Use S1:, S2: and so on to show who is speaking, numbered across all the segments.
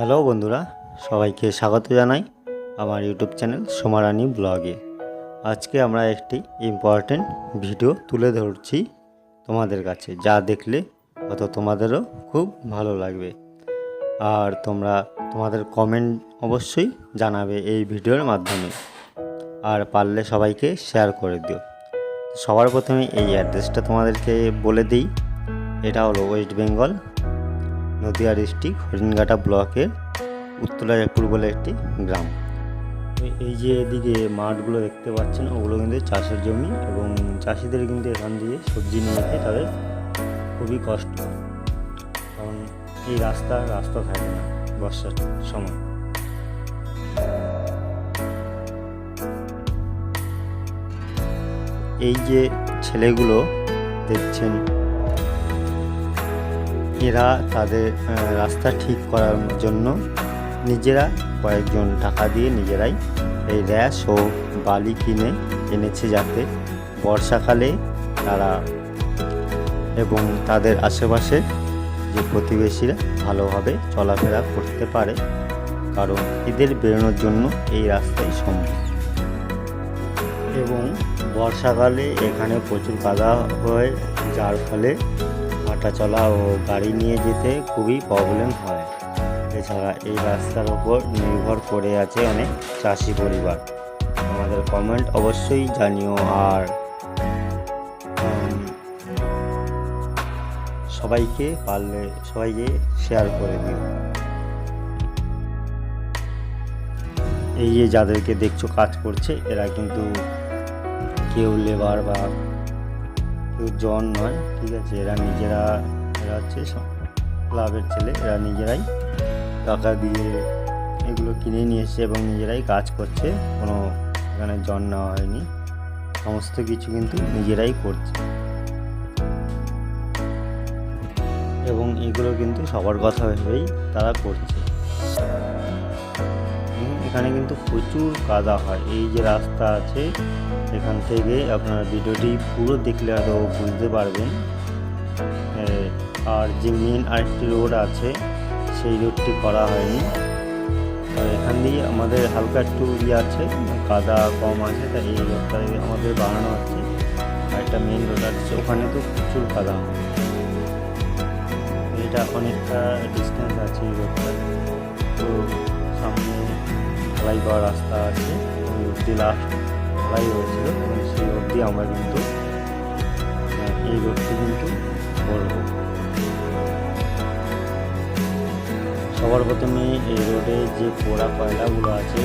S1: Hello বন্ধুরা, সবাইকে স্বাগত জানাই আমার ইউটিউব চ্যানেল সোমারানি ব্লগে। আজকে আমরা একটি ইম্পর্টেন্ট ভিডিও তুলে ধরছি তোমাদের কাছে, যা দেখলে হয়তো তোমাদেরও খুব ভালো লাগবে। আর তোমাদের কমেন্ট অবশ্যই জানাবে এই ভিডিওর মাধ্যমে, আর পারলে সবাইকে শেয়ার করে দিও। সবার প্রথমে এই অ্যাড্রেসটা তোমাদেরকে বলে দিই। এটা হলো ওয়েস্ট বেঙ্গল, নদিয়া ডিস্ট্রিক্ট, হরিণঘাটা ব্লকের উত্তরাপুর বলে একটি গ্রাম। এই যে এদিকে মাঠগুলো দেখতে পাচ্ছেন, ওগুলো কিন্তু চাষের জমি, এবং চাষিদের কিন্তু এখান দিয়ে সবজি নিয়ে যেতে তাদের খুবই কষ্ট, কারণ এই রাস্তা থাকে না বর্ষার সময়। এই যে ছেলেগুলো দেখছেন, এরা তাদের রাস্তা ঠিক করার জন্য নিজেরা কয়েকজন টাকা দিয়ে নিজেরাই এই র্যাশ ও বালি কিনে এনেছে, যাতে বর্ষাকালে তারা এবং তাদের আশেপাশে যে প্রতিবেশীরা ভালোভাবে চলাফেরা করতে পারে, কারণ এদের বেরোনোর জন্য এই রাস্তাই সম্ভব। এবং বর্ষাকালে এখানে প্রচুর কাদা হয়, যার ফলে হাঁটা চলা ও গাড়ি নিয়ে যেতে খুবই প্রবলেম হয়। এছাড়া এই রাস্তার ওপর নির্ভর করে আছে অনেক চাষি পরিবার। আমাদের কমেন্ট অবশ্যই জানিও, আর সবাইকে পারলে সবাইকে শেয়ার করে দিও। এই যে যাদেরকে দেখছো কাজ করছে, এরা কিন্তু কেউ লেবার বা কেউ জন নয়, ঠিক আছে? এরা হচ্ছে ক্লাবের ছেলে, এরা নিজেরাই টাকা দিয়ে এগুলো কিনে নিয়ে এসছে এবং নিজেরাই কাজ করছে, কোনো এখানে জন নেওয়া হয়নি, সমস্ত কিছু কিন্তু নিজেরাই করছে। এবং এগুলো কিন্তু সবার কথা ভেবেই তারা করছে। এখানে কিন্তু প্রচুর কাদা হয়। এই যে রাস্তা আছে, এখান থেকে আপনারা ভিডিওটি পুরো দেখলে হয়তো বুঝতে পারবেন। আর যে মেন আরেকটি রোড আছে, সেই রোডটি করা হয়নি। আর এখান দিয়ে আমাদের হালকা একটু আছে, কাদা কম আছে, তাই এই রোডটা আমাদের বানানো হচ্ছে। আর একটা মেন রোড আছে, ওখানে তো প্রচুর কাদা হয়। এটা অনেকটা ডিস্টেন্স আছে এই রোডটা, তো সামনে ঢালাই করা রাস্তা আছে, ওই অবধি লাস্ট ঢালাই হয়েছিল, এবং সেই অবধি আমরা কিন্তু এই রোডটি কিন্তু বলবো। সবার প্রথমে এই রোডে যে পোড়া কয়লাগুলো আছে,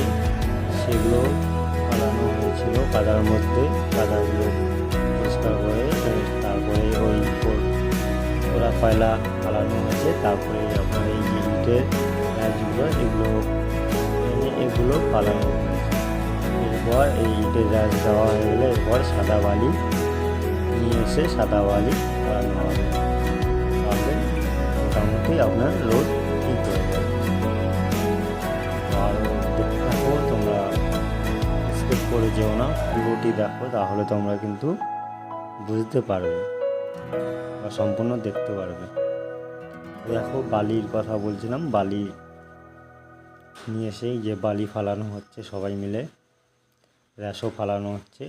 S1: সেগুলো ফালানো হয়েছিল কাদার মধ্যে। কাদাগুলো পরিষ্কার করে তারপরে ওই পোড়া কয়লা ফালানো হয়েছে। তারপরে আপনার এই যে ইটের গাছগুলো, এগুলো ফালানো হয়েছে। এরপর এই ইটের গাছ দেওয়া হয়ে গেলে এরপর সাদা বালি নিয়ে এসে সাদা বালি ফালানো হবে, তাহলে মোটামুটি আপনার রোড ঠিক হয়ে যাবে। আর দেখতে থাকো, তোমরা স্কিপ করে যেও না, পুরোটি দেখো, তাহলে তোমরা কিন্তু বুঝতে পারবে বা সম্পূর্ণ দেখতে পারবে। দেখো, বালির কথা বলছিলাম, বালি নিয়ে এসে যে বালি ফালানো হচ্ছে সবাই মিলে, র্যাশও ফালানো হচ্ছে।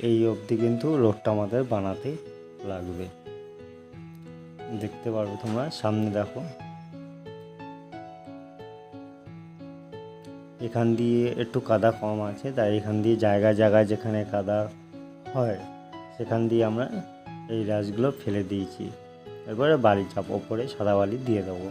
S1: এই অবধি কিন্তু রোডটা আমাদের বানাতে লাগবে। দেখতে পারবে তোমরা, সামনে দেখো। এখান দিয়ে একটু কাদা কম আছে, তাই এখান দিয়ে জায়গায় যেখানে কাদা হয় সেখান দিয়ে আমরা এই র্যাশগুলো ফেলে দিয়েছি। এরপরে বালি চাপ ওপরে সাদা বালি দিয়ে দেবো।